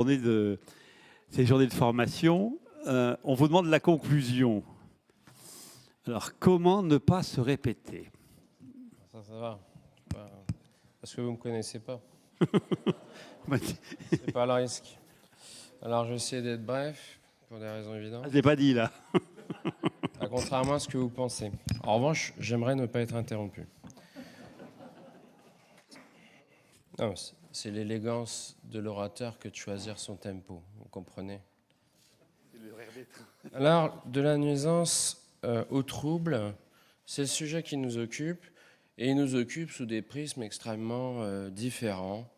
Ces journées de formation, on vous demande la conclusion. Alors, comment ne pas se répéter? Ça va. Parce que vous ne me connaissez pas. C'est pas le risque. Alors, je vais essayer d'être bref, pour des raisons évidentes. Je ne l'ai pas dit, là. Contrairement à ce que vous pensez. En revanche, j'aimerais ne pas être interrompu. Non, c'est l'élégance de l'orateur que de choisir son tempo, vous comprenez? Alors, de la nuisance au trouble, c'est le sujet qui nous occupe, et il nous occupe sous des prismes extrêmement différents.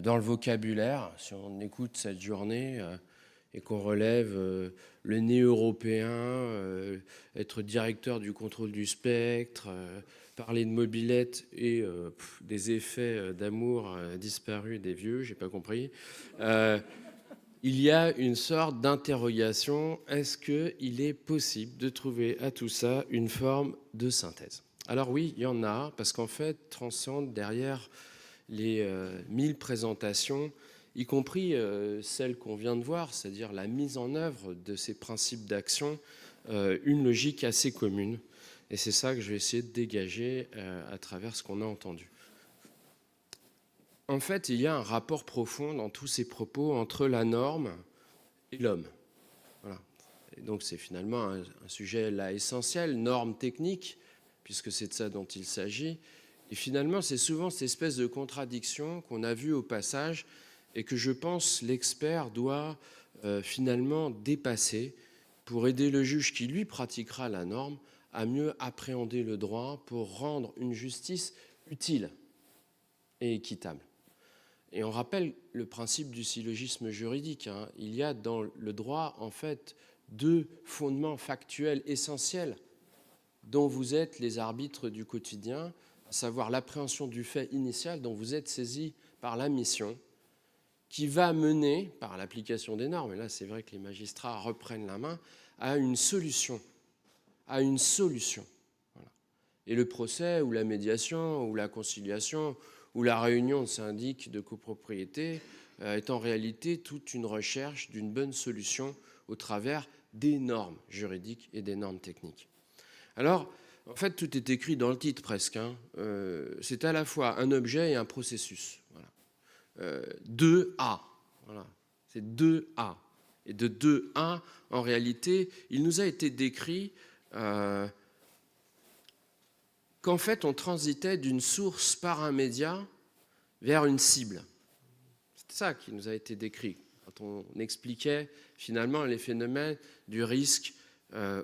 Dans le vocabulaire, si on écoute cette journée et qu'on relève le nez européen, être directeur du contrôle du spectre, parler de mobilette et des effets d'amour disparus des vieux, j'ai pas compris. Il y a une sorte d'interrogation, est-ce qu'il est possible de trouver à tout ça une forme de synthèse? Alors oui, il y en a, parce qu'en fait, transcende derrière les 1000 présentations, y compris celles qu'on vient de voir, c'est-à-dire la mise en œuvre de ces principes d'action, une logique assez commune. Et c'est ça que je vais essayer de dégager à travers ce qu'on a entendu. En fait, il y a un rapport profond dans tous ces propos entre la norme et l'homme. Voilà. Et donc c'est finalement un sujet là essentiel, norme technique, puisque c'est de ça dont il s'agit. Et finalement, c'est souvent cette espèce de contradiction qu'on a vue au passage et que je pense l'expert doit finalement dépasser pour aider le juge qui, lui, pratiquera la norme à mieux appréhender le droit pour rendre une justice utile et équitable. Et on rappelle le principe du syllogisme juridique. Il y a dans le droit, en fait, deux fondements factuels essentiels dont vous êtes les arbitres du quotidien, à savoir l'appréhension du fait initial dont vous êtes saisi par la mission, qui va mener, par l'application des normes, et là c'est vrai que les magistrats reprennent la main, à une solution. Voilà. Et le procès, ou la médiation, ou la conciliation, ou la réunion de syndic de copropriété est en réalité toute une recherche d'une bonne solution au travers des normes juridiques et des normes techniques. Alors, en fait, tout est écrit dans le titre presque. C'est à la fois un objet et un processus. Voilà. 2A. Voilà. C'est 2A. Et de 2A, en réalité, il nous a été décrit qu'en fait, on transitait d'une source par un média vers une cible. C'est ça qui nous a été décrit quand on expliquait finalement les phénomènes du risque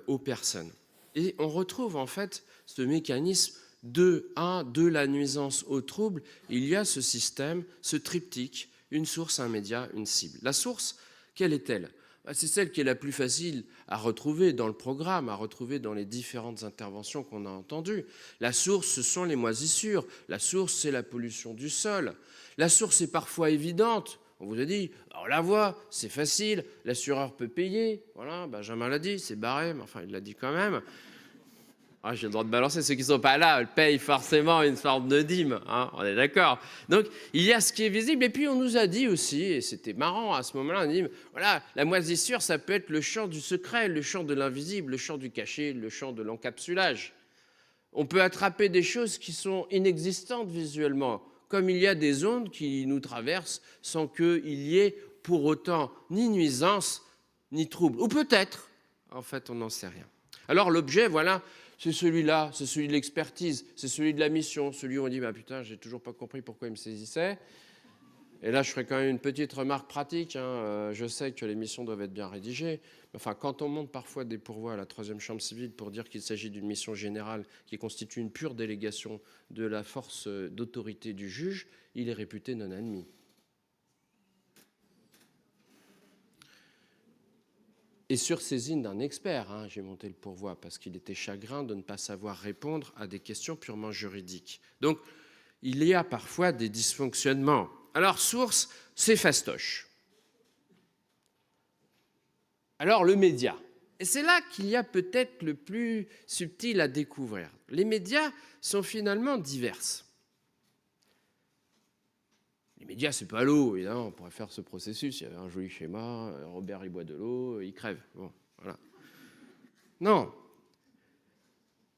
aux personnes. Et on retrouve en fait ce mécanisme de la nuisance au trouble. Il y a ce système, ce triptyque, une source, un média, une cible. La source, quelle est-elle? C'est celle qui est la plus facile à retrouver dans le programme, à retrouver dans les différentes interventions qu'on a entendues. La source, ce sont les moisissures. La source, c'est la pollution du sol. La source est parfois évidente. On vous a dit, on la voit, c'est facile, l'assureur peut payer. Voilà, Benjamin l'a dit, c'est barré, mais enfin, il l'a dit quand même. J'ai le droit de balancer, ceux qui ne sont pas là payent forcément une forme de dîme, on est d'accord. Donc il y a ce qui est visible, et puis on nous a dit aussi, et c'était marrant à ce moment-là, on a dit, voilà, la moisissure, ça peut être le champ du secret, le champ de l'invisible, le champ du caché, le champ de l'encapsulage. On peut attraper des choses qui sont inexistantes visuellement, comme il y a des ondes qui nous traversent sans qu'il y ait pour autant ni nuisance, ni trouble. Ou peut-être, en fait, on n'en sait rien. Alors l'objet, voilà, c'est celui-là, c'est celui de l'expertise, c'est celui de la mission, celui où on dit, putain, j'ai toujours pas compris pourquoi il me saisissait. Et là, je ferai quand même une petite remarque pratique. Je sais que les missions doivent être bien rédigées. Enfin, quand on monte parfois des pourvois à la 3e chambre civile pour dire qu'il s'agit d'une mission générale qui constitue une pure délégation de la force d'autorité du juge, il est réputé non admis. Et sur saisine d'un expert, j'ai monté le pourvoi parce qu'il était chagrin de ne pas savoir répondre à des questions purement juridiques. Donc, il y a parfois des dysfonctionnements. Alors, source, c'est fastoche. Alors, le média. Et c'est là qu'il y a peut-être le plus subtil à découvrir. Les médias sont finalement divers. Les médias, c'est pas l'eau. Évidemment, on pourrait faire ce processus. Il y avait un joli schéma. Robert, il boit de l'eau, il crève. Bon, voilà. Non.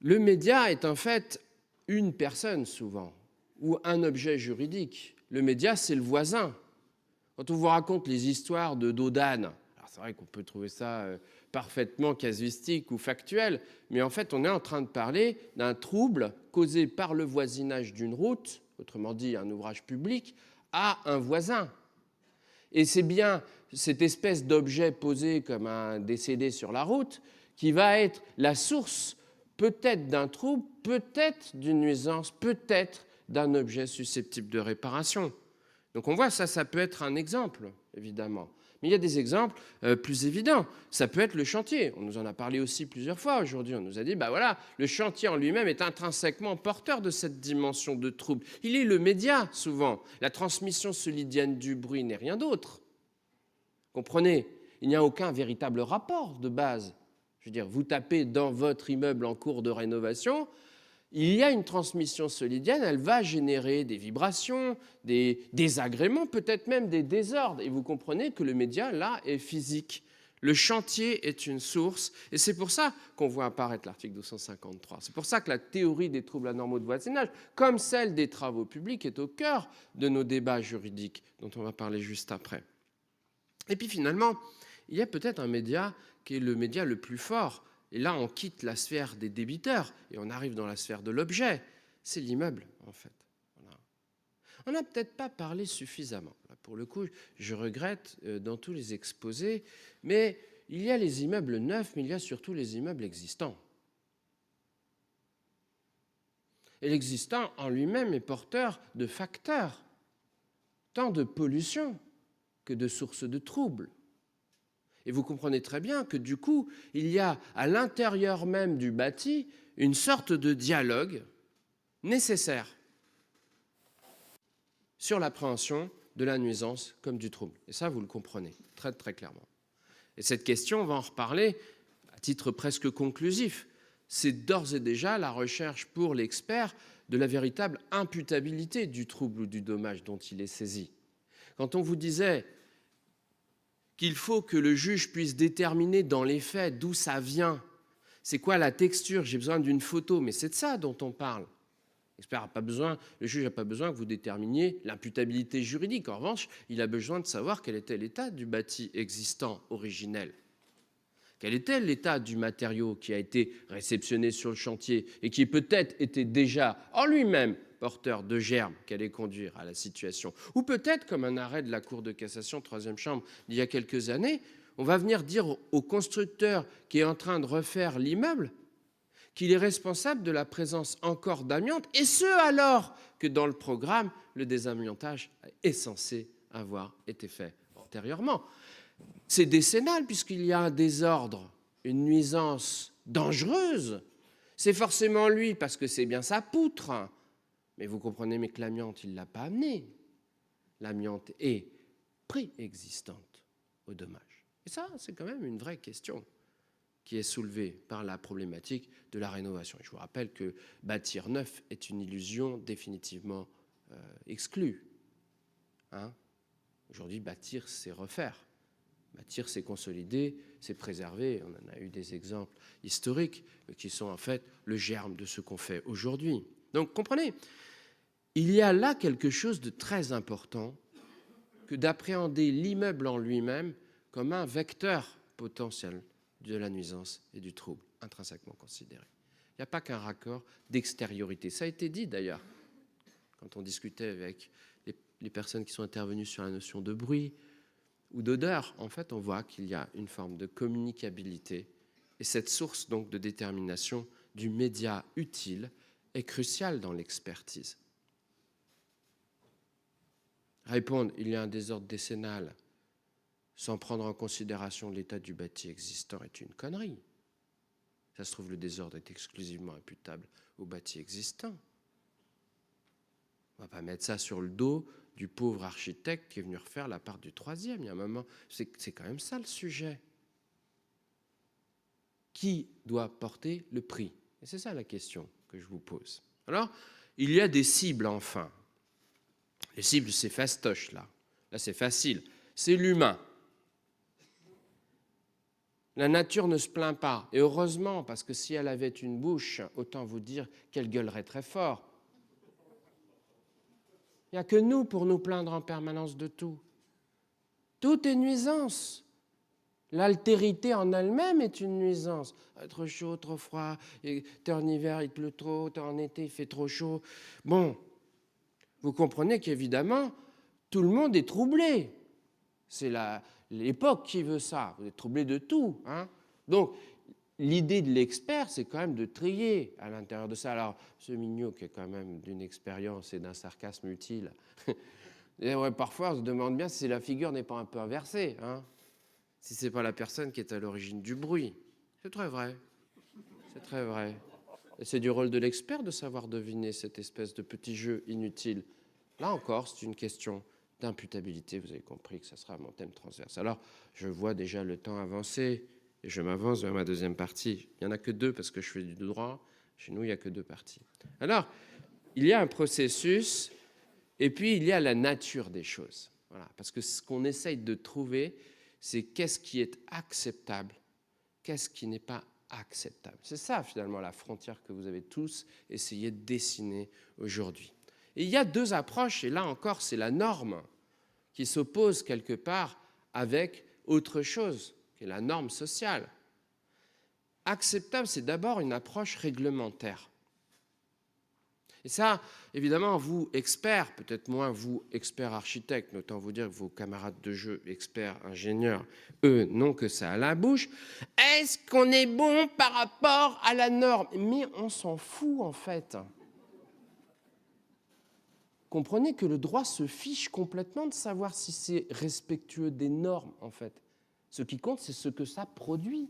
Le média est en fait une personne, souvent, ou un objet juridique. Le média, c'est le voisin. Quand on vous raconte les histoires de dos d'âne, alors c'est vrai qu'on peut trouver ça parfaitement casuistique ou factuel, mais en fait, on est en train de parler d'un trouble causé par le voisinage d'une route, autrement dit un ouvrage public, à un voisin. Et c'est bien cette espèce d'objet posé comme un décédé sur la route qui va être la source peut-être d'un trouble, peut-être d'une nuisance, peut-être d'un objet susceptible de réparation. Donc on voit ça peut être un exemple, évidemment. Mais il y a des exemples plus évidents. Ça peut être le chantier. On nous en a parlé aussi plusieurs fois aujourd'hui. On nous a dit, voilà, le chantier en lui-même est intrinsèquement porteur de cette dimension de trouble. Il est le média, souvent. La transmission solidienne du bruit n'est rien d'autre. Comprenez, il n'y a aucun véritable rapport de base. Je veux dire, vous tapez dans votre immeuble en cours de rénovation, il y a une transmission solidienne, elle va générer des vibrations, des désagréments, peut-être même des désordres. Et vous comprenez que le média, là, est physique. Le chantier est une source, et c'est pour ça qu'on voit apparaître l'article 253. C'est pour ça que la théorie des troubles anormaux de voisinage, comme celle des travaux publics, est au cœur de nos débats juridiques, dont on va parler juste après. Et puis finalement, il y a peut-être un média qui est le média le plus fort. Et là, on quitte la sphère des débiteurs et on arrive dans la sphère de l'objet. C'est l'immeuble, en fait. Voilà. On n'a peut-être pas parlé suffisamment. Là, pour le coup, je regrette dans tous les exposés, mais il y a les immeubles neufs, mais il y a surtout les immeubles existants. Et l'existant en lui-même est porteur de facteurs, tant de pollution que de sources de troubles. Et vous comprenez très bien que du coup, il y a à l'intérieur même du bâti une sorte de dialogue nécessaire sur l'appréhension de la nuisance comme du trouble. Et ça, vous le comprenez très très clairement. Et cette question, on va en reparler à titre presque conclusif. C'est d'ores et déjà la recherche pour l'expert de la véritable imputabilité du trouble ou du dommage dont il est saisi. Quand on vous disait qu'il faut que le juge puisse déterminer dans les faits d'où ça vient, c'est quoi la texture, j'ai besoin d'une photo, mais c'est de ça dont on parle. Le juge n'a pas besoin que vous déterminiez l'imputabilité juridique. En revanche, il a besoin de savoir quel était l'état du bâti existant originel. Quel était l'état du matériau qui a été réceptionné sur le chantier et qui peut-être était déjà en lui-même porteur de germes qui allaient conduire à la situation. Ou peut-être, comme un arrêt de la Cour de cassation, 3e chambre, d'il y a quelques années, on va venir dire au constructeur qui est en train de refaire l'immeuble qu'il est responsable de la présence encore d'amiante, et ce alors que dans le programme, le désamiantage est censé avoir été fait antérieurement. C'est décennal puisqu'il y a un désordre, une nuisance dangereuse. C'est forcément lui parce que c'est bien sa poutre. Mais vous comprenez, mais que l'amiante, il ne l'a pas amené. L'amiante est préexistante au dommage. Et ça, c'est quand même une vraie question qui est soulevée par la problématique de la rénovation. Et je vous rappelle que bâtir neuf est une illusion définitivement exclue. Aujourd'hui, bâtir, c'est refaire. Bâtir, c'est consolider, c'est préserver. On en a eu des exemples historiques, mais qui sont en fait le germe de ce qu'on fait aujourd'hui. Donc, comprenez, il y a là quelque chose de très important que d'appréhender l'immeuble en lui-même comme un vecteur potentiel de la nuisance et du trouble, intrinsèquement considéré. Il n'y a pas qu'un raccord d'extériorité. Ça a été dit d'ailleurs, quand on discutait avec les personnes qui sont intervenues sur la notion de bruit ou d'odeur. En fait, on voit qu'il y a une forme de communicabilité. Et cette source donc de détermination du média utile est cruciale dans l'expertise. Répondre, il y a un désordre décennal sans prendre en considération l'état du bâti existant est une connerie. Ça se trouve, le désordre est exclusivement imputable au bâti existant. On ne va pas mettre ça sur le dos du pauvre architecte qui est venu refaire la part du 3e. Il y a un moment, c'est quand même ça le sujet. Qui doit porter le prix? Et c'est ça la question que je vous pose. Alors, il y a des cibles enfin. Les cibles, c'est fastoche, là. Là, c'est facile. C'est l'humain. La nature ne se plaint pas. Et heureusement, parce que si elle avait une bouche, autant vous dire qu'elle gueulerait très fort. Il n'y a que nous pour nous plaindre en permanence de tout. Tout est nuisance. L'altérité en elle-même est une nuisance. Trop chaud, trop froid, t'es en hiver, il pleut trop, t'es en été, il fait trop chaud. Bon, vous comprenez qu'évidemment, tout le monde est troublé. C'est l'époque qui veut ça. Vous êtes troublé de tout. Hein. Donc, l'idée de l'expert, c'est quand même de trier à l'intérieur de ça. Alors, M. Mignot, qui est quand même d'une expérience et d'un sarcasme utile, et ouais, parfois on se demande bien si la figure n'est pas un peu inversée. Hein. Si ce n'est pas la personne qui est à l'origine du bruit. C'est très vrai. C'est très vrai. Et c'est du rôle de l'expert de savoir deviner cette espèce de petit jeu inutile. Là encore, c'est une question d'imputabilité. Vous avez compris que ça sera mon thème transverse. Alors, je vois déjà le temps avancer et je m'avance vers ma deuxième partie. Il n'y en a que deux parce que je fais du droit. Chez nous, il n'y a que deux parties. Alors, il y a un processus et puis il y a la nature des choses. Voilà. Parce que ce qu'on essaye de trouver, c'est qu'est-ce qui est acceptable, qu'est-ce qui n'est pas acceptable. C'est ça, finalement, la frontière que vous avez tous essayé de dessiner aujourd'hui. Et il y a deux approches, et là encore, c'est la norme qui s'oppose quelque part avec autre chose, qui est la norme sociale. Acceptable, c'est d'abord une approche réglementaire. Et ça, évidemment, vous, experts, peut-être moins vous, experts architectes, autant vous dire que vos camarades de jeu, experts ingénieurs, eux, n'ont que ça à la bouche. Est-ce qu'on est bon par rapport à la norme? Mais on s'en fout, en fait. Comprenez que le droit se fiche complètement de savoir si c'est respectueux des normes, en fait. Ce qui compte, c'est ce que ça produit.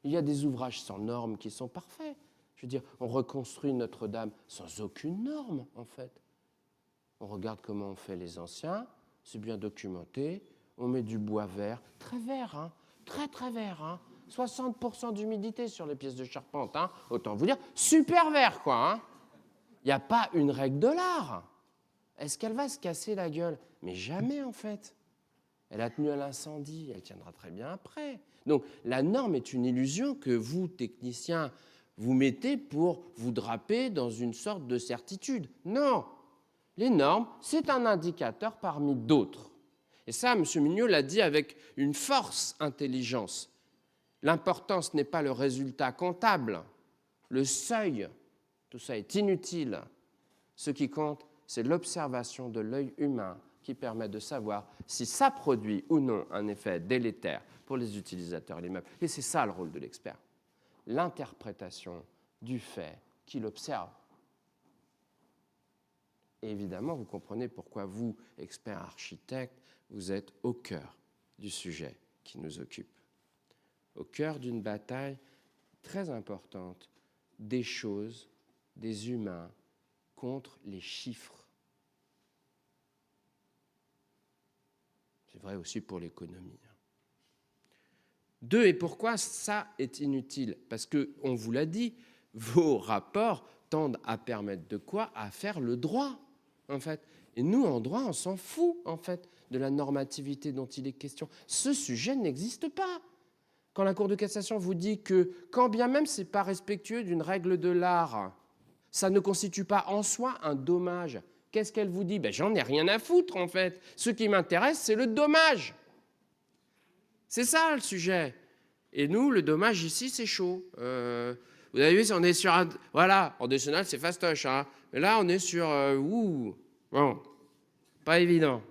Il y a des ouvrages sans normes qui sont parfaits. Je veux dire, on reconstruit Notre-Dame sans aucune norme, en fait. On regarde comment on fait les anciens, c'est bien documenté, on met du bois vert, très vert, hein, très très vert, hein, 60% d'humidité sur les pièces de charpente, hein, autant vous dire, super vert, quoi. Hein. Il n'y a pas une règle de l'art. Est-ce qu'elle va se casser la gueule? Mais jamais, en fait. Elle a tenu à l'incendie, elle tiendra très bien après. Donc, la norme est une illusion que vous, techniciens, vous mettez pour vous draper dans une sorte de certitude. Non, les normes, c'est un indicateur parmi d'autres. Et ça, M. Mignot l'a dit avec une force intelligence. L'important, ce n'est pas le résultat comptable, le seuil, tout ça est inutile. Ce qui compte, c'est l'observation de l'œil humain qui permet de savoir si ça produit ou non un effet délétère pour les utilisateurs et les meubles. Et c'est ça le rôle de l'expert. L'interprétation du fait qu'il observe. Et évidemment, vous comprenez pourquoi vous, experts architectes, vous êtes au cœur du sujet qui nous occupe. Au cœur d'une bataille très importante des choses, des humains, contre les chiffres. C'est vrai aussi pour l'économie. Deux, et pourquoi ça est inutile? Parce qu'on vous l'a dit, vos rapports tendent à permettre de quoi? À faire le droit, en fait. Et nous, en droit, on s'en fout, en fait, de la normativité dont il est question. Ce sujet n'existe pas. Quand la Cour de cassation vous dit que, quand bien même ce n'est pas respectueux d'une règle de l'art, ça ne constitue pas en soi un dommage. Qu'est-ce qu'elle vous dit? J'en ai rien à foutre, en fait. Ce qui m'intéresse, c'est le dommage. C'est ça, le sujet. Et nous, le dommage ici, c'est chaud. Vous avez vu, on est sur un... Voilà, en national, c'est fastoche. Hein. Mais là, on est sur... bon, pas évident.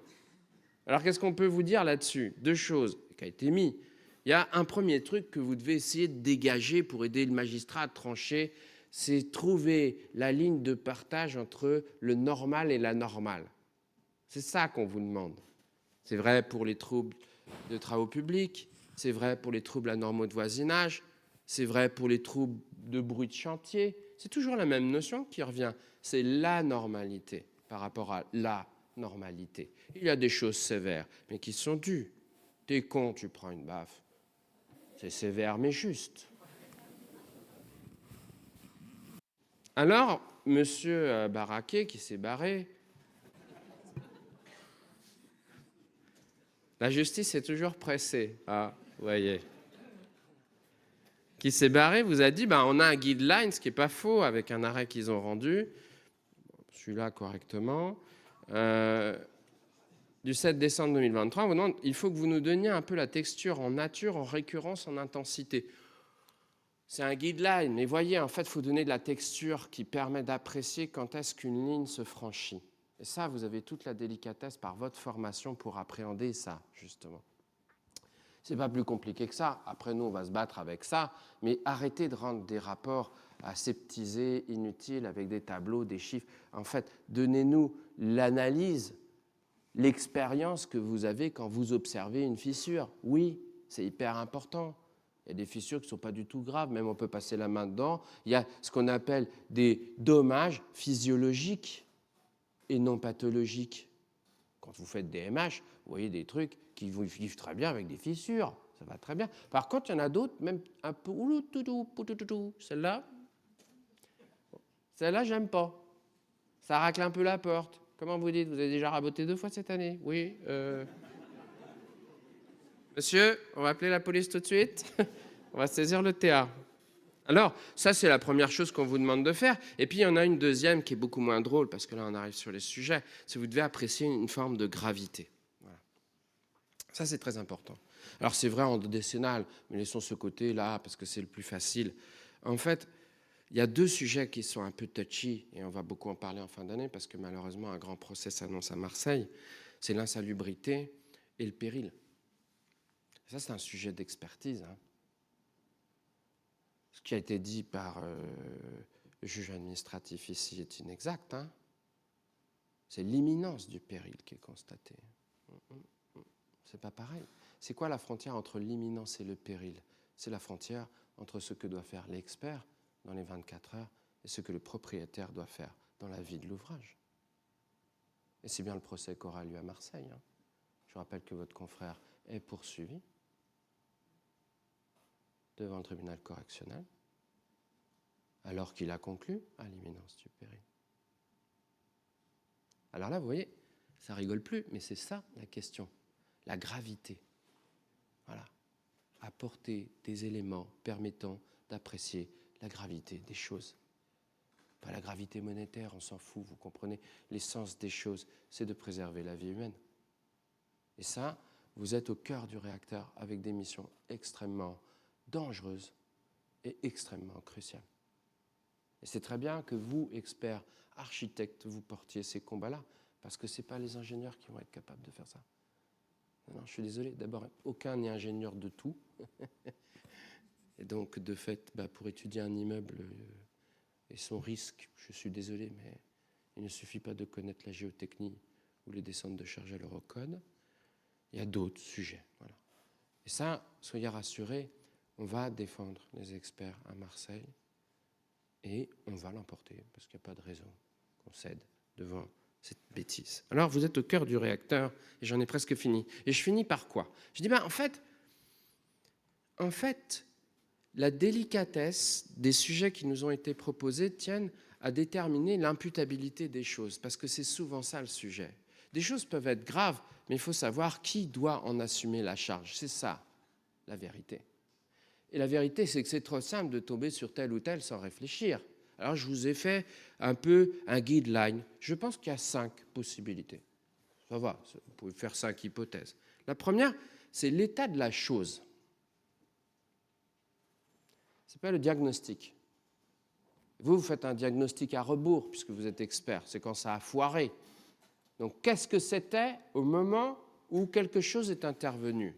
Alors, qu'est-ce qu'on peut vous dire là-dessus? Deux choses qui ont été mises. Il y a un premier truc que vous devez essayer de dégager pour aider le magistrat à trancher, c'est trouver la ligne de partage entre le normal et l'anormal. C'est ça qu'on vous demande. C'est vrai pour les troubles de travaux publics, c'est vrai pour les troubles anormaux de voisinage, c'est vrai pour les troubles de bruit de chantier. C'est toujours la même notion qui revient. C'est la normalité par rapport à la normalité. Il y a des choses sévères, mais qui sont dues. T'es con, tu prends une baffe. C'est sévère, mais juste. Alors, monsieur Barraquet, qui s'est barré, La justice est toujours pressée. Ah, vous voyez. Qui s'est barré vous a dit, on a un guideline, ce qui n'est pas faux, avec un arrêt qu'ils ont rendu, celui-là correctement, du 7 décembre 2023. On vous demande, il faut que vous nous donniez un peu la texture en nature, en récurrence, en intensité. C'est un guideline, mais voyez, en fait, il faut donner de la texture qui permet d'apprécier quand est-ce qu'une ligne se franchit. Et ça, vous avez toute la délicatesse par votre formation pour appréhender ça, justement. C'est pas plus compliqué que ça. Après, nous, on va se battre avec ça. Mais arrêtez de rendre des rapports aseptisés, inutiles, avec des tableaux, des chiffres. En fait, donnez-nous l'analyse, l'expérience que vous avez quand vous observez une fissure. Oui, c'est hyper important. Il y a des fissures qui ne sont pas du tout graves, même on peut passer la main dedans. Il y a ce qu'on appelle des dommages physiologiques et non pathologiques. Quand vous faites des MH, vous voyez des trucs qui vivent très bien avec des fissures. Ça va très bien. Par contre, il y en a d'autres, même un peu... Celle-là, j'aime pas. Ça racle un peu la porte. Comment vous dites? Vous avez déjà raboté 2 fois cette année? Oui. Monsieur, on va appeler la police tout de suite. On va saisir le TA. Alors, ça, c'est la première chose qu'on vous demande de faire. Et puis, il y en a une deuxième qui est beaucoup moins drôle, parce que là, on arrive sur les sujets. C'est que vous devez apprécier une forme de gravité. Voilà. Ça, c'est très important. Alors, c'est vrai en décennal, mais laissons ce côté-là, parce que c'est le plus facile. En fait, il y a 2 sujets qui sont un peu touchy, et on va beaucoup en parler en fin d'année, parce que malheureusement, un grand procès s'annonce à Marseille. C'est l'insalubrité et le péril. Ça, c'est un sujet d'expertise, hein. Ce qui a été dit par le juge administratif ici est inexact, hein. C'est l'imminence du péril qui est constatée. C'est pas pareil. C'est quoi la frontière entre l'imminence et le péril? C'est la frontière entre ce que doit faire l'expert dans les 24 heures et ce que le propriétaire doit faire dans la vie de l'ouvrage. Et c'est bien le procès qui aura lieu à Marseille, hein. Je rappelle que votre confrère est poursuivi devant le tribunal correctionnel, alors qu'il a conclu à l'imminence du péril. Alors là, vous voyez, ça rigole plus, mais c'est ça la question, la gravité. Voilà, apporter des éléments permettant d'apprécier la gravité des choses. Pas la gravité monétaire, on s'en fout, vous comprenez. L'essence des choses, c'est de préserver la vie humaine. Et ça, vous êtes au cœur du réacteur avec des missions extrêmement dangereuses et extrêmement cruciales. Et c'est très bien que vous, experts, architectes, vous portiez ces combats-là, parce que ce n'est pas les ingénieurs qui vont être capables de faire ça. Non, je suis désolé, d'abord, aucun n'est ingénieur de tout. Et donc, de fait, pour étudier un immeuble et son risque, je suis désolé, mais il ne suffit pas de connaître la géotechnie ou les descentes de charge à l'Eurocode. Il y a d'autres sujets. Voilà. Et ça, soyez rassurés, on va défendre les experts à Marseille et on va l'emporter parce qu'il n'y a pas de raison qu'on cède devant cette bêtise. Alors, vous êtes au cœur du réacteur et j'en ai presque fini. Et je finis par quoi? Je dis, en fait, la délicatesse des sujets qui nous ont été proposés tiennent à déterminer l'imputabilité des choses, parce que c'est souvent ça le sujet. Des choses peuvent être graves, mais il faut savoir qui doit en assumer la charge. C'est ça, la vérité. Et la vérité, c'est que c'est trop simple de tomber sur tel ou tel sans réfléchir. Alors, je vous ai fait un peu un guideline. Je pense qu'il y a 5 possibilités. Ça va, vous pouvez faire 5 hypothèses. La première, c'est l'état de la chose. Ce n'est pas le diagnostic. Vous faites un diagnostic à rebours, puisque vous êtes expert. C'est quand ça a foiré. Donc, qu'est-ce que c'était au moment où quelque chose est intervenu?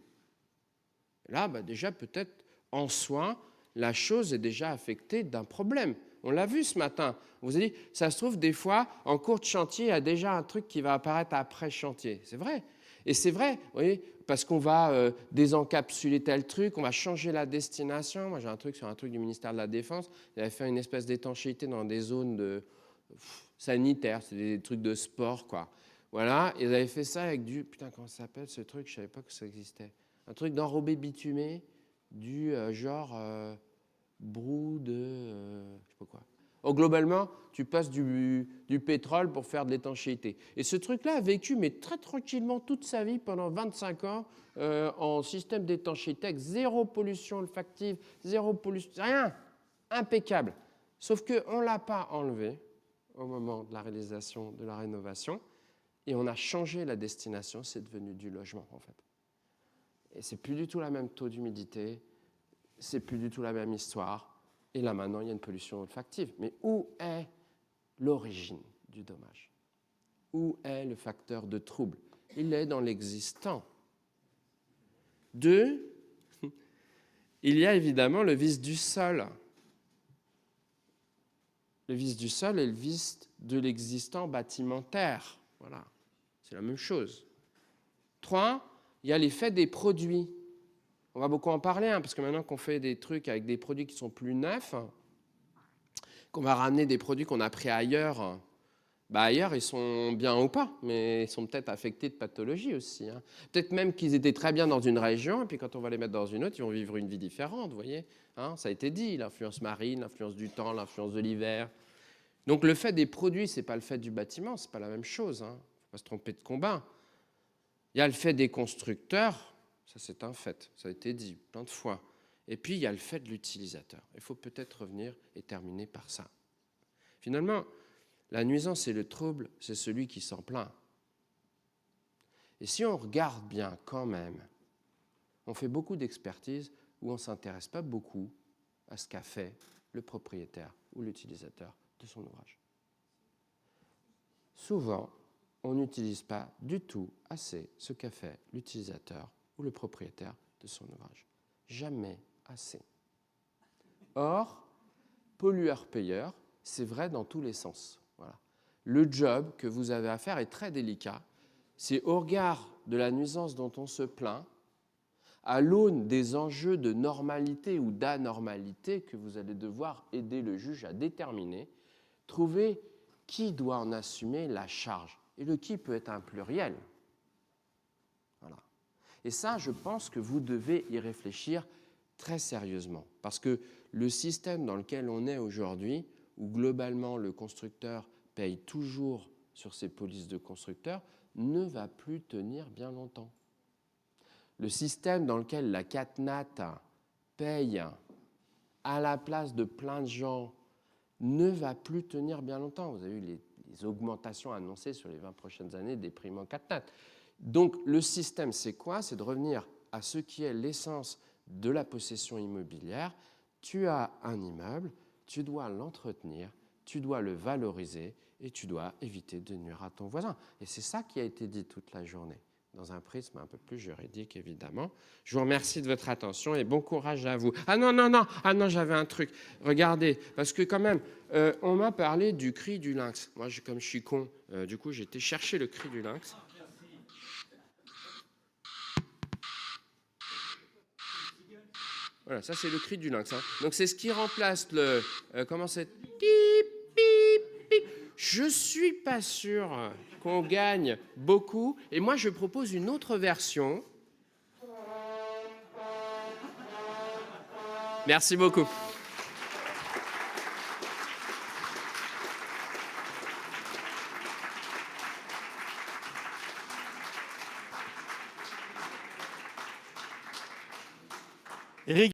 Là, déjà, peut-être, en soi, la chose est déjà affectée d'un problème. On l'a vu ce matin. On vous a dit, ça se trouve, des fois, en cours de chantier, il y a déjà un truc qui va apparaître après chantier. C'est vrai. Et c'est vrai, vous voyez, parce qu'on va désencapsuler tel truc, on va changer la destination. Moi, j'ai un truc sur un truc du ministère de la Défense. Il avait fait une espèce d'étanchéité dans des zones sanitaires. C'est des trucs de sport, quoi. Voilà. Ils avaient fait ça avec du... Putain, comment ça s'appelle ce truc? Je ne savais pas que ça existait. Un truc d'enrobé bitumé, du genre brou de... je sais pas quoi. Oh, globalement, tu passes du pétrole pour faire de l'étanchéité. Et ce truc-là a vécu, mais très tranquillement, toute sa vie, pendant 25 ans, en système d'étanchéité, avec zéro pollution olfactive, zéro pollution, rien, impeccable. Sauf qu'on ne l'a pas enlevé au moment de la réalisation de la rénovation, et on a changé la destination, c'est devenu du logement, en fait. Et c'est plus du tout la même taux d'humidité, c'est plus du tout la même histoire, et là, maintenant, il y a une pollution olfactive. Mais où est l'origine du dommage? Où est le facteur de trouble? Il est dans l'existant. 2, il y a évidemment le vice du sol. Le vice du sol est le vice de l'existant bâtimentaire. Voilà, c'est la même chose. 3, il y a l'effet des produits. On va beaucoup en parler, parce que maintenant qu'on fait des trucs avec des produits qui sont plus neufs, qu'on va ramener des produits qu'on a pris ailleurs, ailleurs, ils sont bien ou pas, mais ils sont peut-être affectés de pathologies aussi. Peut-être même qu'ils étaient très bien dans une région, et puis quand on va les mettre dans une autre, ils vont vivre une vie différente, vous voyez. Ça a été dit, l'influence marine, l'influence du temps, l'influence de l'hiver. Donc le fait des produits, ce n'est pas le fait du bâtiment, ce n'est pas la même chose. Il ne faut pas se tromper de combat. Il y a le fait des constructeurs, ça c'est un fait, ça a été dit plein de fois. Et puis il y a le fait de l'utilisateur. Il faut peut-être revenir et terminer par ça. Finalement, la nuisance et le trouble, c'est celui qui s'en plaint. Et si on regarde bien quand même, on fait beaucoup d'expertises où on ne s'intéresse pas beaucoup à ce qu'a fait le propriétaire ou l'utilisateur de son ouvrage. Souvent, on n'utilise pas du tout assez ce qu'a fait l'utilisateur ou le propriétaire de son ouvrage. Jamais assez. Or, pollueur-payeur, c'est vrai dans tous les sens. Voilà. Le job que vous avez à faire est très délicat. C'est au regard de la nuisance dont on se plaint, à l'aune des enjeux de normalité ou d'anormalité que vous allez devoir aider le juge à déterminer, trouver qui doit en assumer la charge. Et le qui peut être un pluriel. Voilà. Et ça, je pense que vous devez y réfléchir très sérieusement. Parce que le système dans lequel on est aujourd'hui, où globalement le constructeur paye toujours sur ses polices de constructeur, ne va plus tenir bien longtemps. Le système dans lequel la CatNat paye à la place de plein de gens ne va plus tenir bien longtemps. Vous avez eu les augmentations annoncées sur les 20 prochaines années des primes en CatNat. Donc le système, c'est quoi? C'est de revenir à ce qui est l'essence de la possession immobilière. Tu as un immeuble, tu dois l'entretenir, tu dois le valoriser et tu dois éviter de nuire à ton voisin. Et c'est ça qui a été dit toute la journée, dans un prisme un peu plus juridique, évidemment. Je vous remercie de votre attention et bon courage à vous. Ah non, j'avais un truc. Regardez, parce que quand même, on m'a parlé du cri du lynx. Moi, comme je suis con, du coup, j'ai été chercher le cri du lynx. Voilà, ça c'est le cri du lynx. Donc c'est ce qui remplace le... comment c'est? Pip, pip, pip. Je suis pas sûr qu'on gagne beaucoup. Et moi, je propose une autre version. Merci beaucoup. Éric